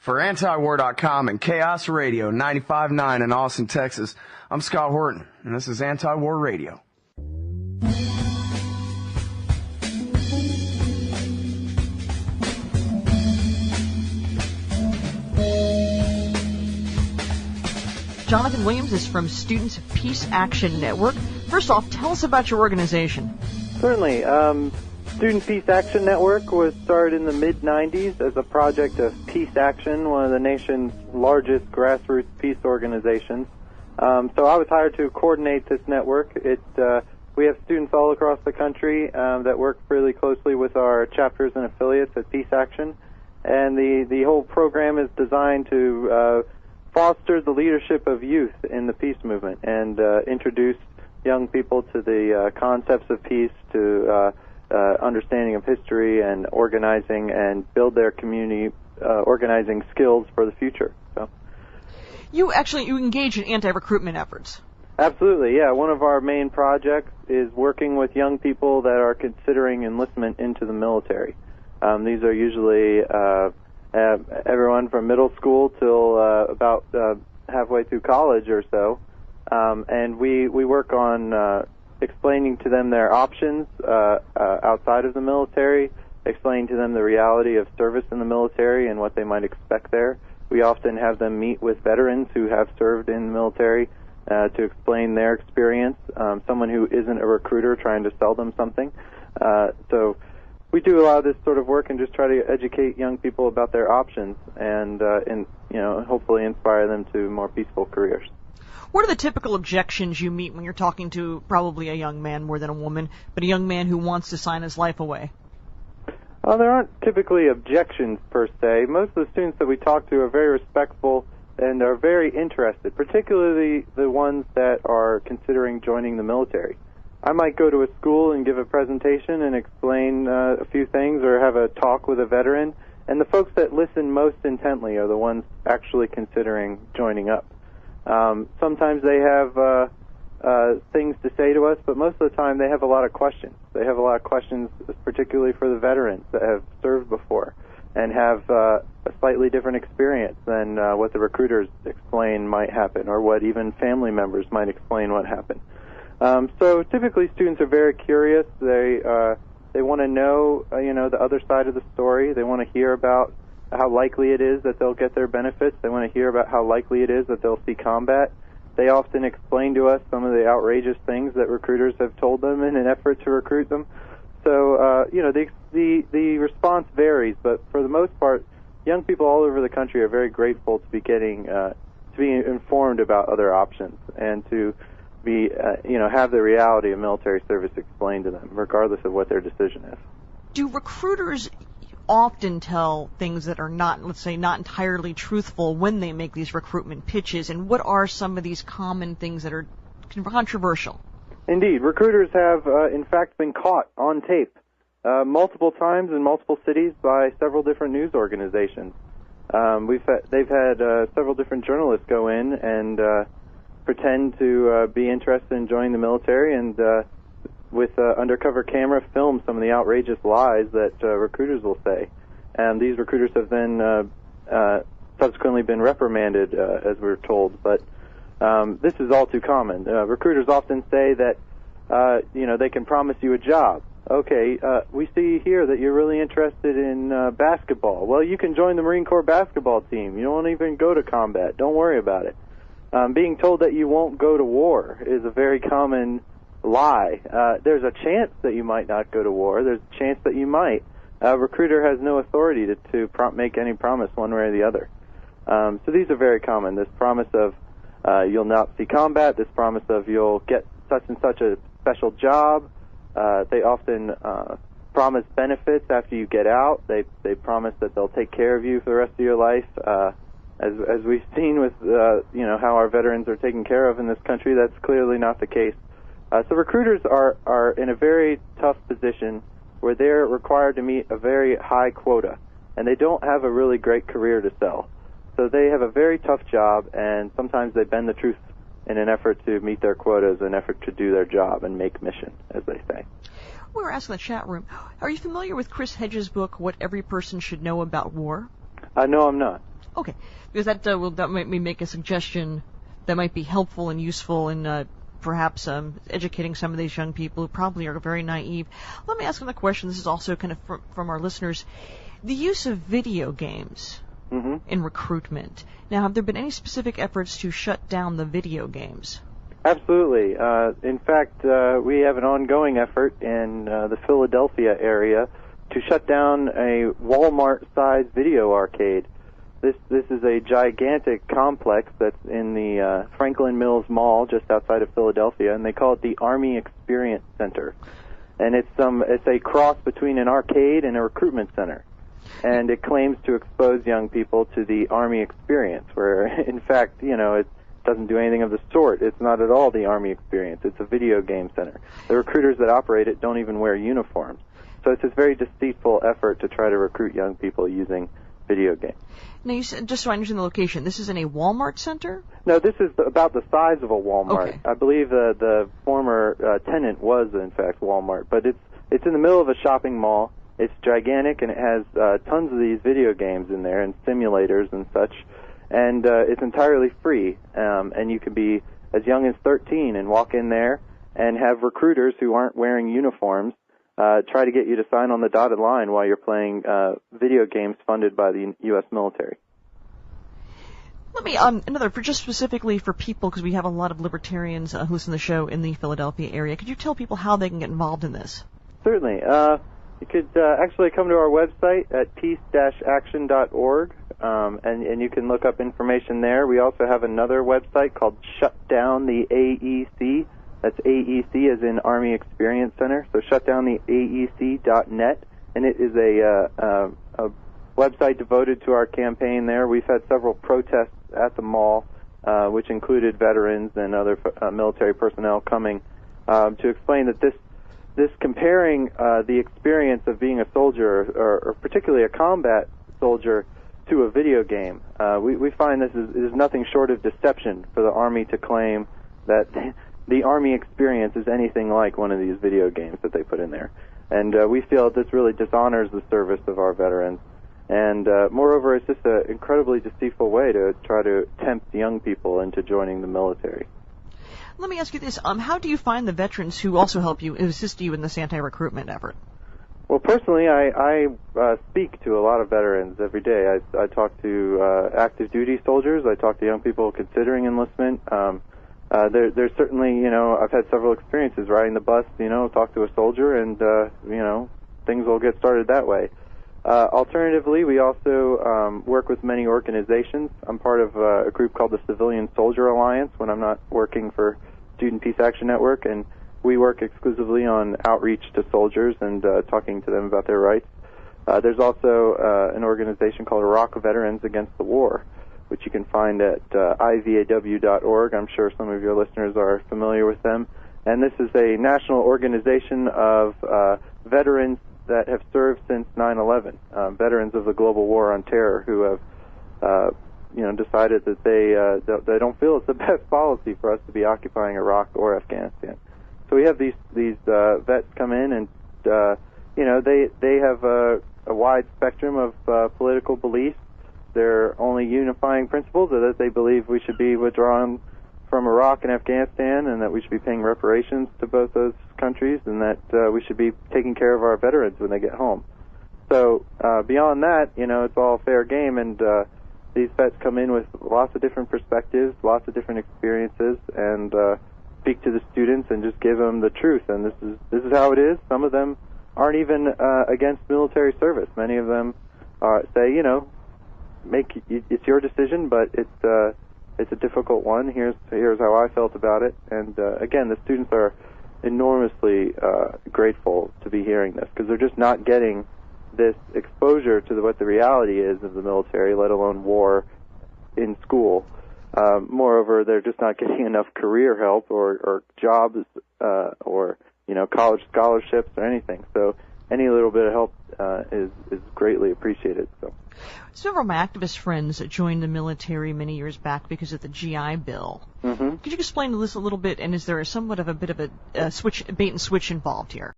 For antiwar.com and Chaos Radio 95.9 in Austin, Texas, I'm Scott Horton, and this is Anti-War Radio. Jonathan Williams is from Students Peace Action Network. First off, tell us about your organization. Certainly. Student Peace Action Network was started in the mid-'90s as a project of Peace Action, one of the nation's largest grassroots peace organizations. So I was hired to coordinate this network. We have students all across the country that work really closely with our chapters and affiliates at Peace Action. And the whole program is designed to foster the leadership of youth in the peace movement and introduce young people to the concepts of peace, to understanding of history and organizing, and build their community organizing skills for the future. So, you engage in anti-recruitment efforts. Absolutely, yeah. One of our main projects is working with young people that are considering enlistment into the military. These are usually everyone from middle school till about halfway through college or so, and we work on explaining to them their options outside of the military, explaining to them the reality of service in the military and what they might expect there. We often have them meet with veterans who have served in the military to explain their experience, someone who isn't a recruiter trying to sell them something. So we do a lot of this sort of work and just try to educate young people about their options and hopefully inspire them to more peaceful careers. What are the typical objections you meet when you're talking to probably a young man more than a woman, but a young man who wants to sign his life away? Well, there aren't typically objections per se. Most of the students that we talk to are very respectful and are very interested, particularly the ones that are considering joining the military. I might go to a school and give a presentation and explain a few things or have a talk with a veteran, and the folks that listen most intently are the ones actually considering joining up. Sometimes they have things to say to us, but most of the time they have a lot of questions. They have a lot of questions, particularly for the veterans that have served before and have a slightly different experience than what the recruiters explain might happen, or what even family members might explain what happened. So typically students are very curious. They want to know, the other side of the story. They want to hear about how likely it is that they'll get their benefits. They want to hear about how likely it is that they'll see combat. They often explain to us some of the outrageous things that recruiters have told them in an effort to recruit them. So, the response varies, but for the most part, young people all over the country are very grateful to be getting, to be informed about other options and to be, have the reality of military service explained to them, regardless of what their decision is. Do recruiters often tell things that are not, let's say, not entirely truthful when they make these recruitment pitches, and what are some of these common things that are controversial? Indeed. Recruiters have, in fact, been caught on tape multiple times in multiple cities by several different news organizations. They've had several different journalists go in and pretend to be interested in joining the military and with undercover camera film some of the outrageous lies that recruiters will say. And these recruiters have then subsequently been reprimanded, as we're told. But this is all too common. Recruiters often say that, they can promise you a job. Okay, we see here that you're really interested in basketball. Well, you can join the Marine Corps basketball team. You don't even go to combat. Don't worry about it. Being told that you won't go to war is a very common lie. There's a chance that you might not go to war. There's a chance that you might. A recruiter has no authority to make any promise one way or the other. So these are very common. This promise of you'll not see combat, this promise of you'll get such and such a special job. They often promise benefits after you get out. They promise that they'll take care of you for the rest of your life. As we've seen with how our veterans are taken care of in this country, that's clearly not the case. So recruiters are in a very tough position where they're required to meet a very high quota, and they don't have a really great career to sell. So they have a very tough job, and sometimes they bend the truth in an effort to meet their quotas, an effort to do their job and make mission, as they say. We were asking in the chat room, are you familiar with Chris Hedges' book, What Every Person Should Know About War? No, I'm not. Okay, because that might make a suggestion that might be helpful and useful in perhaps educating some of these young people who probably are very naive. Let me ask another question. This is also kind of from our listeners. The use of video games in recruitment. Now, have there been any specific efforts to shut down the video games? Absolutely. In fact, we have an ongoing effort in the Philadelphia area to shut down a Walmart-sized video arcade. This is a gigantic complex that's in the Franklin Mills Mall just outside of Philadelphia, and they call it the Army Experience Center. And it's a cross between an arcade and a recruitment center. And it claims to expose young people to the Army experience, where, in fact, it doesn't do anything of the sort. It's not at all the Army experience. It's a video game center. The recruiters that operate it don't even wear uniforms. So it's this very deceitful effort to try to recruit young people using video games. Now, you said, just so I understand the location, this is in a Walmart center? No, this is about the size of a Walmart. Okay. I believe the former tenant was, in fact, Walmart. But it's in the middle of a shopping mall. It's gigantic, and it has tons of these video games in there and simulators and such. And it's entirely free. And you can be as young as 13 and walk in there and have recruiters who aren't wearing uniforms try to get you to sign on the dotted line while you're playing video games funded by the U.S. military. Let me, just specifically for people, because we have a lot of libertarians who listen to the show in the Philadelphia area, could you tell people how they can get involved in this? Certainly. You could actually come to our website at peace-action.org, and you can look up information there. We also have another website called Shut Down the AEC. That's AEC as in Army Experience Center. So shutdowntheaec.net, and it is a website devoted to our campaign there. We've had several protests at the mall, which included veterans and other military personnel coming to explain that this comparing the experience of being a soldier, or particularly a combat soldier, to a video game, we find this is nothing short of deception for the Army to claim that the Army experience is anything like one of these video games that they put in there. And we feel that this really dishonors the service of our veterans. And moreover, it's just an incredibly deceitful way to try to tempt young people into joining the military. Let me ask you this. How do you find the veterans who also assist you in this anti-recruitment effort? Well, personally, I speak to a lot of veterans every day. I talk to active duty soldiers. I talk to young people considering enlistment. There's certainly, I've had several experiences riding the bus, talk to a soldier, and, things will get started that way. Alternatively, we also work with many organizations. I'm part of a group called the Civilian Soldier Alliance when I'm not working for Student Peace Action Network, and we work exclusively on outreach to soldiers and talking to them about their rights. There's also an organization called Iraq Veterans Against the War, which you can find at ivaw.org. I'm sure some of your listeners are familiar with them. And this is a national organization of veterans that have served since 9/11, veterans of the global war on terror who have, decided that they don't feel it's the best policy for us to be occupying Iraq or Afghanistan. So we have these vets come in, and they have a wide spectrum of political beliefs. Their only unifying principles are that they believe we should be withdrawn from Iraq and Afghanistan, and that we should be paying reparations to both those countries, and that we should be taking care of our veterans when they get home. So beyond that, it's all fair game, and these vets come in with lots of different perspectives, lots of different experiences, and speak to the students and just give them the truth. And this is how it is. Some of them aren't even against military service. Many of them say, it's your decision, but it's a difficult one. Here's how I felt about it. And again, the students are enormously grateful to be hearing this, because they're just not getting this exposure to what the reality is of the military, let alone war, in school. Moreover, they're just not getting enough career help or jobs or college scholarships or anything. So any little bit of help is greatly appreciated. So. Several of my activist friends joined the military many years back because of the GI Bill. Mm-hmm. Could you explain this a little bit, and is there somewhat of a bit of a bait and switch involved here?